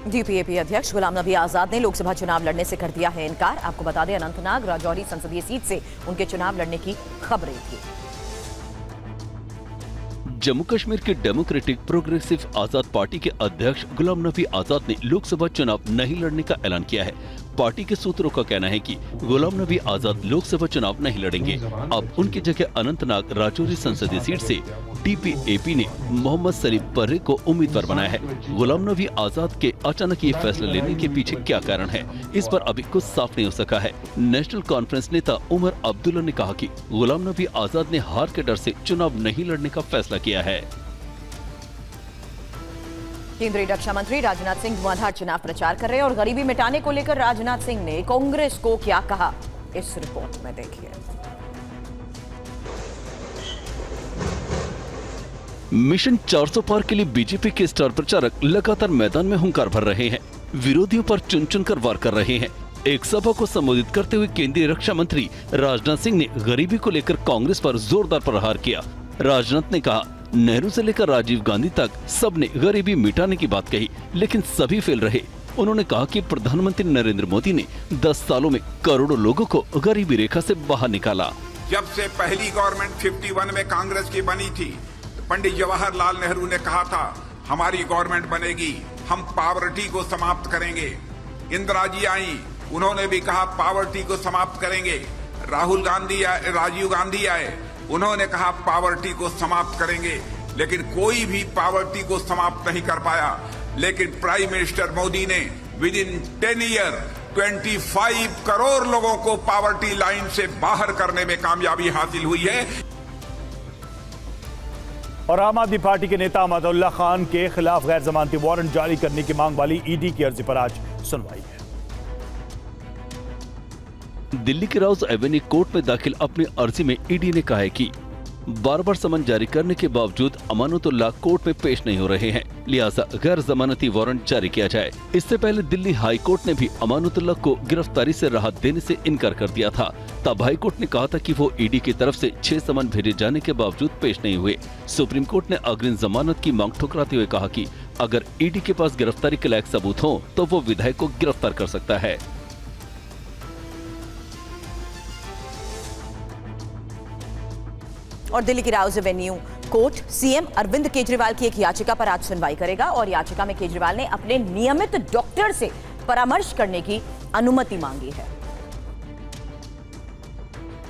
DPAP अध्यक्ष गुलाम नबी आजाद ने लोकसभा चुनाव लड़ने से कर दिया है इनकार। आपको बता दें, अनंतनाग राजौरी संसदीय सीट से उनके चुनाव लड़ने की खबरें थी। जम्मू कश्मीर के डेमोक्रेटिक प्रोग्रेसिव आजाद पार्टी के अध्यक्ष गुलाम नबी आजाद ने लोकसभा चुनाव नहीं लड़ने का ऐलान किया है। पार्टी के सूत्रों का कहना है कि गुलाम नबी आजाद लोकसभा चुनाव नहीं लड़ेंगे। अब उनकी जगह अनंतनाग राजौरी संसदीय सीट से डीपीएपी ने मोहम्मद सलीम पर्रे को उम्मीदवार बनाया है। गुलाम नबी आजाद के अचानक ये फैसला लेने के पीछे क्या कारण है, इस पर अभी कुछ साफ नहीं हो सका है। नेशनल कॉन्फ्रेंस नेता उमर अब्दुल्ला ने कहा कि गुलाम नबी आजाद ने हार के डर से चुनाव नहीं लड़ने का फैसला किया है। केंद्रीय रक्षा मंत्री राजनाथ सिंह धुआंधार चुनाव प्रचार कर रहे हैं और गरीबी मिटाने को लेकर राजनाथ सिंह ने कांग्रेस को क्या कहा, इस रिपोर्ट में देखिए। मिशन 400 पार के लिए बीजेपी के स्टार प्रचारक लगातार मैदान में हुंकार भर रहे हैं, विरोधियों पर चुन चुन कर वार कर रहे हैं। एक सभा को संबोधित करते हुए केंद्रीय रक्षा मंत्री राजनाथ सिंह ने गरीबी को लेकर कांग्रेस पर जोरदार प्रहार किया। राजनाथ ने कहा, नेहरू से लेकर राजीव गांधी तक सबने गरीबी मिटाने की बात कही, लेकिन सभी फेल रहे। उन्होंने कहा कि प्रधानमंत्री नरेंद्र मोदी ने 10 सालों में करोड़ों लोगों को गरीबी रेखा से बाहर निकाला। जब से पहली गवर्नमेंट 51 में कांग्रेस की बनी थी, तो पंडित जवाहरलाल नेहरू ने कहा था, हमारी गवर्नमेंट बनेगी, हम पावर्टी को समाप्त करेंगे। इंदिरा जी आई, उन्होंने भी कहा पावर्टी को समाप्त करेंगे। राजीव गांधी आए, उन्होंने कहा पावर्टी को समाप्त करेंगे, लेकिन कोई भी पावर्टी को समाप्त नहीं कर पाया। लेकिन प्राइम मिनिस्टर मोदी ने विद इन 10 ईयर 25 करोड़ लोगों को पावर्टी लाइन से बाहर करने में कामयाबी हासिल हुई है। और आम आदमी पार्टी के नेता अहमदुल्ला खान के खिलाफ गैर जमानती वारंट जारी करने की मांग वाली ईडी की अर्जी पर आज सुनवाई है। दिल्ली के राउज एवेन्यू कोर्ट में दाखिल अपनी अर्जी में ईडी ने कहा है कि बार बार समन जारी करने के बावजूद अमानतुल्लाह कोर्ट में पेश नहीं हो रहे हैं, लिहाजा गैर जमानती वारंट जारी किया जाए। इससे पहले दिल्ली हाई कोर्ट ने भी अमानतुल्लाह को गिरफ्तारी से राहत देने से इनकार कर दिया था। तब हाई कोर्ट ने कहा था कि वो ईडी की तरफ से 6 समन भेजे जाने के बावजूद पेश नहीं हुए। सुप्रीम कोर्ट ने अग्रिम जमानत की मांग ठुकराते हुए कहा कि अगर ईडी के पास गिरफ्तारी के लायक सबूत हो तो वो विधायक को गिरफ्तार कर सकता है। और दिल्ली की Rouse Avenue Court CM Arvind Kejriwal की एक याचिका पर आज सुनवाई करेगा और याचिका में केजरीवाल ने अपने नियमित डॉक्टर से परामर्श करने की अनुमति मांगी है।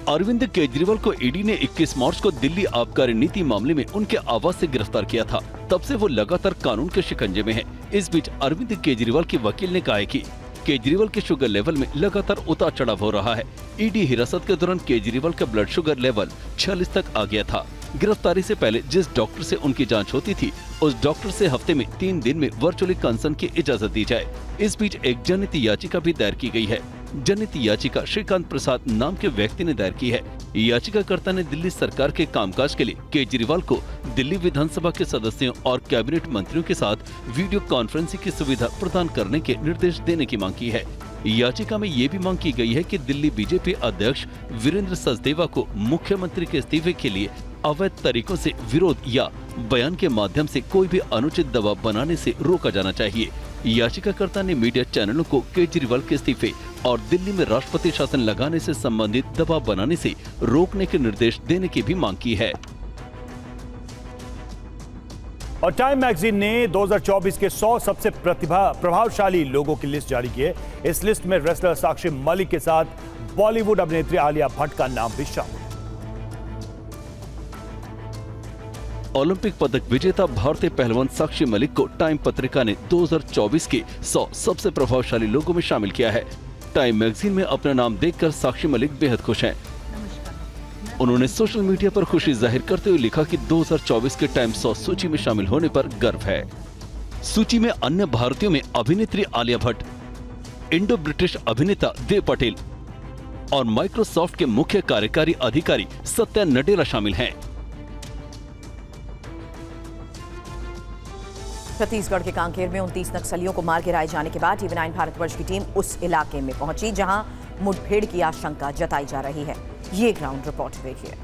अरविंद केजरीवाल को ईडी ने 21 मार्च को दिल्ली आबकारी नीति मामले में उनके आवास से गिरफ्तार किया था। तब से वो लगातार कानून के शिकंजे में है। इस बीच अरविंद केजरीवाल के वकील ने कहा है कि केजरीवाल के शुगर लेवल में लगातार उतार चढ़ाव हो रहा है। ईडी हिरासत के दौरान केजरीवाल का ब्लड शुगर लेवल 46 तक आ गया था। गिरफ्तारी से पहले जिस डॉक्टर से उनकी जांच होती थी, उस डॉक्टर से हफ्ते में 3 दिन में वर्चुअली कंसल्ट की इजाजत दी जाए। इस बीच एक जनहित याचिका भी दायर की गई है। जनहित याचिका श्रीकांत प्रसाद नाम के व्यक्ति ने दायर की है। याचिकाकर्ता ने दिल्ली सरकार के कामकाज के लिए केजरीवाल को दिल्ली विधानसभा के सदस्यों और कैबिनेट मंत्रियों के साथ वीडियो कॉन्फ्रेंसिंग की सुविधा प्रदान करने के निर्देश देने की मांग की है। याचिका में ये भी मांग की गई है कि दिल्ली बीजेपी अध्यक्ष वीरेंद्र सचदेवा को मुख्यमंत्री के इस्तीफे के लिए अवैध तरीकों से विरोध या बयान के माध्यम से कोई भी अनुचित दबाव बनाने से रोका जाना चाहिए। याचिकाकर्ता ने मीडिया चैनलों को केजरीवाल के इस्तीफे और दिल्ली में राष्ट्रपति शासन लगाने से संबंधित दबाव बनाने से रोकने के निर्देश देने की भी मांग की है। और टाइम मैगजीन ने 2024 के 100 सबसे प्रभावशाली लोगों की लिस्ट जारी की है। इस लिस्ट में रेसलर साक्षी मलिक के साथ बॉलीवुड अभिनेत्री आलिया भट्ट का नाम भी शामिल है। ओलंपिक पदक विजेता भारतीय पहलवान साक्षी मलिक को टाइम पत्रिका ने 2024 के 100 सबसे प्रभावशाली लोगों में शामिल किया है। टाइम मैगजीन में अपना नाम देखकर साक्षी मलिक बेहद खुश हैं। उन्होंने सोशल मीडिया पर खुशी जाहिर करते हुए लिखा कि 2024 के टाइम 100 सूची में शामिल होने पर गर्व है। सूची में अन्य भारतीयों में अभिनेत्री आलिया भट्ट, इंडो ब्रिटिश अभिनेता देव पटेल और माइक्रोसॉफ्ट के मुख्य कार्यकारी अधिकारी सत्या नडेला शामिल हैं। छत्तीसगढ़ के कांकेर में 29 नक्सलियों को मार गिराए जाने के बाद टीवी 9 भारतवर्ष की टीम उस इलाके में पहुंची जहां मुठभेड़ की आशंका जताई जा रही है। ये ग्राउंड रिपोर्ट देखिए।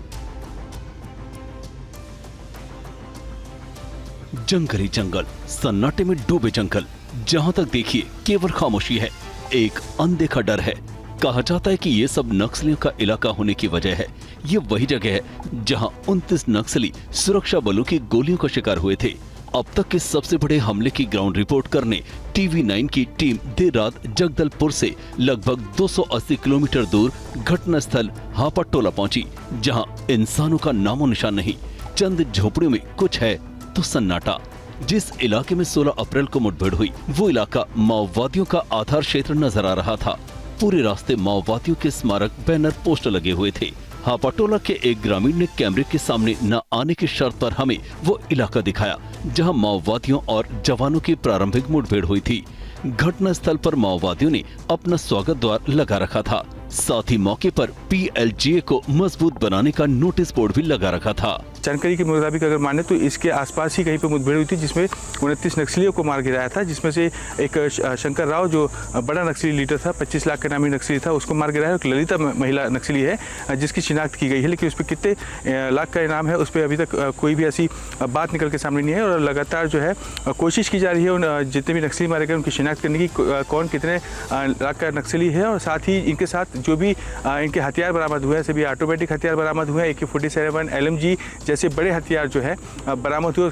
जंगल ही जंगल, सन्नाटे में डूबे जंगल, जहां तक देखिए केवल खामोशी है, एक अनदेखा डर है। कहा जाता है कि ये सब नक्सलियों का इलाका होने की वजह है। ये वही जगह है जहां 29 नक्सली सुरक्षा बलों की गोलियों का शिकार हुए थे। अब तक के सबसे बड़े हमले की ग्राउंड रिपोर्ट करने TV9 की टीम देर रात जगदलपुर से लगभग 280 किलोमीटर दूर घटनास्थल हापाटोला पहुंची, जहां इंसानों का नामो निशान नहीं। चंद झोपड़ियों में कुछ है तो सन्नाटा। जिस इलाके में 16 अप्रैल को मुठभेड़ हुई, वो इलाका माओवादियों का आधार क्षेत्र नजर आ रहा था। पूरे रास्ते माओवादियों के स्मारक बैनर पोस्टर लगे हुए थे। हापाटोला के एक ग्रामीण ने कैमरे के सामने न आने की शर्त पर हमें वो इलाका दिखाया जहां माओवादियों और जवानों की प्रारंभिक मुठभेड़ हुई थी। घटनास्थल पर माओवादियों ने अपना स्वागत द्वार लगा रखा था। साथ ही मौके पर PLGA को मजबूत बनाने का नोटिस बोर्ड भी लगा रखा था। जानकारी के मुताबिक अगर माने तो इसके आसपास ही कहीं पर मुठभेड़ हुई थी, जिसमें 29 नक्सलियों को मार गिराया था, जिसमें से एक शंकर राव जो बड़ा नक्सली लीडर था, 25 लाख का नामी नक्सली था, उसको मार गिराया। एक ललिता महिला नक्सली है जिसकी शिनाख्त की गई है, लेकिन उस पर कितने लाख का इनाम है उस पर अभी तक कोई भी ऐसी बात निकल के सामने नहीं है। और लगातार जो है कोशिश की जा रही है उन जितने भी नक्सली मारे गए उनकी शिनाख्त करने की, कौन कितने लाख का नक्सली है। और साथ ही इनके साथ जो भी इनके हथियार बरामद हुए हैं, सभी ऑटोमेटिक हथियार बरामद हुए हैं, AK-47 LMG जैसे बड़े हथियार जो है बरामद हुए।